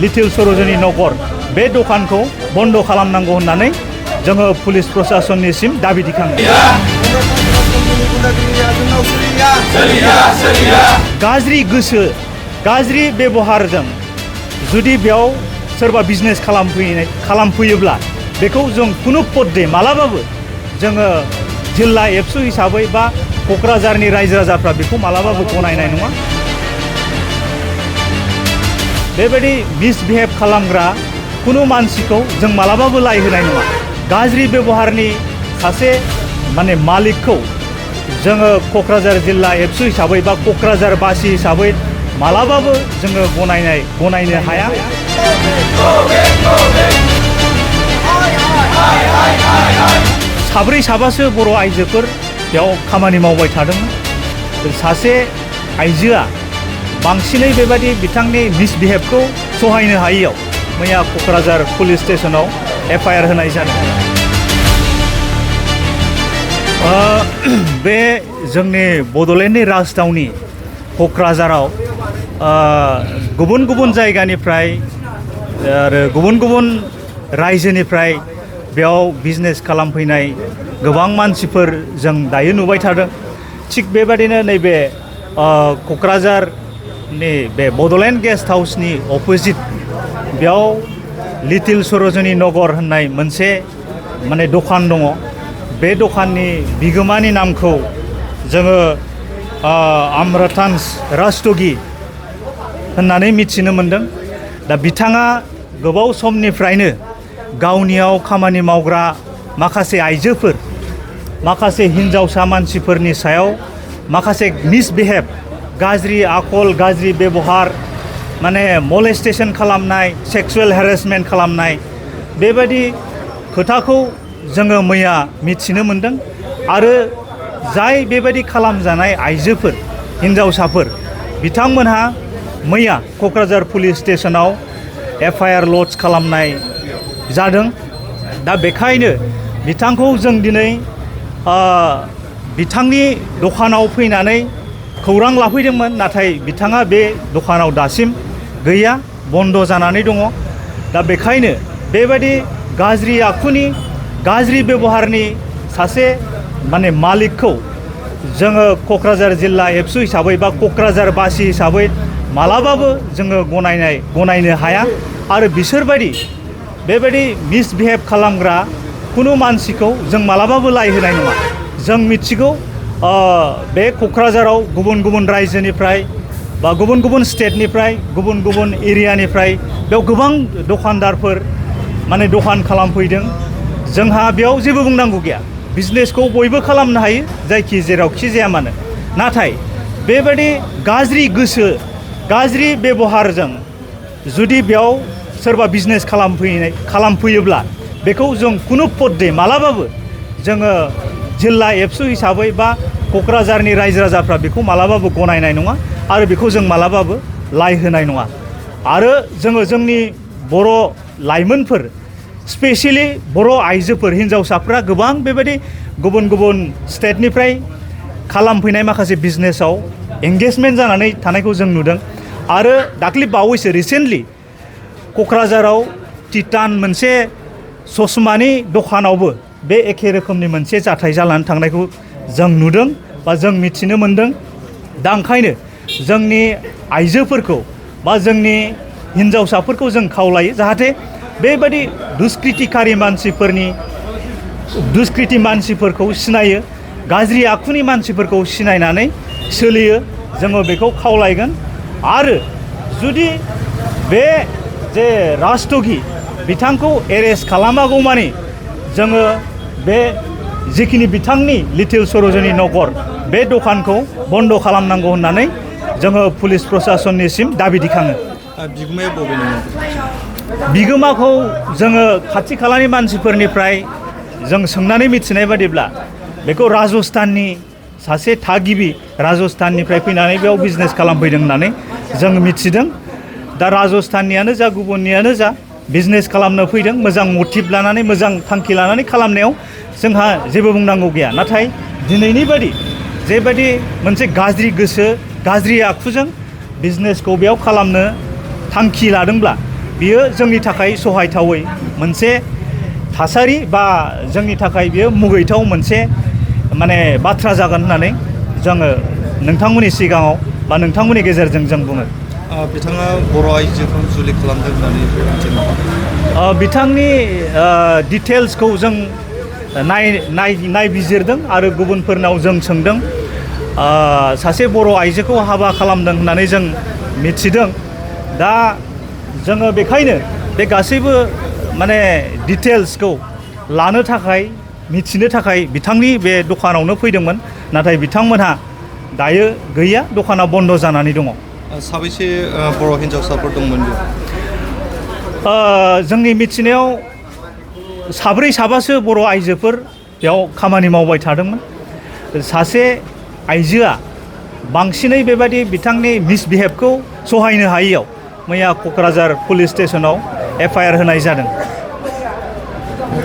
Little सरजनी नगर बे दखानखौ बन्द खालामनांगौ होननानै जोङो पुलिस प्रशासननिसिम दाबि दिखाङो। गाज्रि गोसो गाज्रि बेबहारजों जुदि बेयाव सोरबा बिजनेस खालामफैयोब्ला बेखौ जों खुनु पदे मालाबाबो जोङो जिल्ला एबसु हिसाबै बा क'क्राझारनि रायजो राजाफ्रा बेखौ मालाबाबो गनायनाय नङा। बेबायदि मिसबिहेव खालामग्रा कुनु मानसिखौ जों मालाबाबो लाय होनाय नङा। गाज्रि बेबहारनि सासे मालिकखौ जोङो क'क्राझार जिल्ला एबसु हिसाबै बा क'क्राझारबासि हिसाबै मालाबाबो जोङो गनायनो हाया। साब्रै साबासो बर' आइजोफोर बेयाव खामानि मावबाय थादोंमोन। सासे आइजोआ बांसिनै बेबायदि बिथांनि मिसबिहेवखौ सहायनो हायैयाव मैया क'क्राझार पुलिस स्टेशनाव FIR होनाय जादों। बे जोंनि बड'लेण्डनि राजधानी क'क्राझाराव गुबुन गुबुन जायगानिफ्राय आरो गुबुन गुबुन रायजोनिफ्राय बेयाव बिजनेस खालामफैनाय गोबां मानसिफोर जों दायो नुबाय थादों। थिग बेबादिनो नैबे क'क्राझारनि बे बड'लेण्ड गेस्ट हाउसनि अपोजिट बेयाव लिटिल सरजनी नगर होननाय मोनसे दखान दङ। बे दखाननि बिगोमानि नामखौ जोङो आम्रतांश रास्तगि होननानै मिथिनो मोनदों। दा बिथाङा गोबाव समनिफ्रायनो गावनियाव खामानि मावग्रा माखासे आइजोफोर माखासे हिन्जावसा मानसिफोरनि सायाव माखासे मिसबिहेव गाज्रि आखल गाज्रि बेबहार मलेस्टेशन खालामनाय सेक्सुवेल हेरेसमेन्ट खालामनाय बेबायदि खोथाखौ जोङो मैया मिथिनो मोनदों। आरो जाय बेबायदि खालामजानाय आइजोफोर हिन्जावसाफोर बिथांमोनहा मैया क'क्राझार पुलिस स्टेशनाव FIR लड्ज खालामनाय जादों। दा बेखायनो बिथांखौ जों दिनै बिथांनि दखानाव फैनानै खौरां लाफैदोंमोन, नाथाय बिथाङा बे दखानाव दासिम गैया, बन्द जानानै दङ। दा बेखायनो बेबायदि गाज्रि आखुनि गाज्रि बेबहारनि सासे मालिकखौ जोङो क'क्राझार जिल्ला एबसु हिसाबै बा क'क्राझारबासि हिसाबै मालाबाबो जोङो गनायनो हाया। आरो बिसोरबायदि बेबायदि मिसबिहेव खालामग्रा कुनु मानसिखौ जों मालाबाबो लाय होनाय नङा। जों मिथिगौ बे क'क्राझाराव गुबुन गुबुन रायजोनिफ्राय बा गुबुन गुबुन स्टेटनिफ्राय गुबुन गुबुन एरियानिफ्राय बेयाव गोबां दखानदारफोर दखान खालामफैदों। जोंहा बेयाव जेबो बुंनांगौ गैया, बिजनेसखौ बयबो खालामनो हायो जायखि जेरावखि जाया मानो। नाथाय बेबायदि गाज्रि गोसो गाज्रि बेबहारजों जुदि बेयाव सोरबा बिजनेस खालामफैयोब्ला बेखौ जों कुनु पदे मालाबाबो जोङो जिल्ला एबसु हिसाबै बा क'क्राझारनि रायजो राजाफ्रा बेखौ मालाबाबो गनायनाय नङा आरो बेखौ जों मालाबाबो लाय होनाय नङा। आरो जोङो जोंनि बर' लाइमोनफोर स्पेसियेलि बर' आइजोफोर हिन्जावसाफ्रा गोबां बेबायदि गुबुन गुबुन स्टेटनिफ्राय खालामफैनाय माखासे बिजनेसाव एंगेजमेन्ट जानानै थानायखौ जों नुदों। आरो दाख्लि बावैसो रिसेन्टलि क'क्राझाराव टिटान मोनसे ससमानि दखानावबो बे एखे रोखोमनि मोनसे जाथाय जानानै थांनायखौ जों नुदों बा जों मिथिनो मोनदों। दा ओंखायनो जोंनि आइजोफोरखौ बा जोंनि हिन्जावसाफोरखौ जों खावलायो जाहाथे बेबायदि दुष्कृति मानसिफोरखौ सिनायो, गाज्रि आखुनि मानसिफोरखौ सिनायनानै सोलियो, जोङो बेखौ खावलायगोन। आरो जुदि बे जे रास्तगि बिथांखौ एरेस्ट खालामागौमानि जोङो बे जिखिनि बिथांनि लिटिल सरजनी नगर बे दखानखौ बन्द खालामनांगौ होननानै जोङो पुलिस प्रशासननिसिम दाबि दिखाङो। बिगोमाया बबेनिमोन? बिगोमाखौ जोङो खाथि खालानि मानसिफोरनिफ्राय जों सोंनानै मिथिनाय बादिब्ला बेखौ राजस्थाननि सासे थागिबि राजस्थाननिफ्राय फैनानै बेयाव बिजनेस खालामफैदों होननानै जों मिथिदों। दा राजस्थाननियानो जा गुबुननियानो जा बिजनेस खालामनो फैदों, मोजां मटिभ लानानै मोजां थांखि लानानै खालामनायाव जोंहा जेबो बुंनांगौ गैया। नाथाय दिनैनि बादि जेबायदि मोनसे गाज्रि गोसो गाज्रि आखुजों बिजनेसखौ बेयाव खालामनो थांखि लादोंब्ला बियो जोंनि थाखाय सहायथावै मोनसे थासारि बा जोंनि थाखाय बियो मुगैथाव मोनसे माने बाथ्रा जागोन होननानै जोङो नोंथांमोननि सिगाङाव बा नोंथांमोननि गेजेरजों जों बुङो। बिथाङा बर' आइजोखौ जुलि खालामदों होननानै मिथियो नामा? बिथांनि डिटेल्सखौ जों नायबिजिरदों आरो गुबुनफोरनाव जों सोंदों। सासे बर' आइजोखौ हाबा खालामदों होननानै जों मिथिदों। दा जोङो बेखायनो बे गासैबो माने डिटेल्सखौ लानो थाखाय मिथिनो थाखाय बिथांनि बे दखानावनो फैदोंमोन। नाथाय बिथांमोनहा दायो गैया, दखाना बन्द' जानानै दङ। साबैसे बर' हिन्जावसाफोर दंमोन बेयाव? जोंनि मिथिनायाव साब्रै साबासो बर' आइजोफोर बेयाव खामानि मावबाय थादोंमोन। सासे आइजोआ बांसिनै बेबायदि बिथांनि मिसबिहेभखौ सहायनो हायैयाव मैया क'क्राझार पुलिस स्टेसनाव FIR होनाय जादों।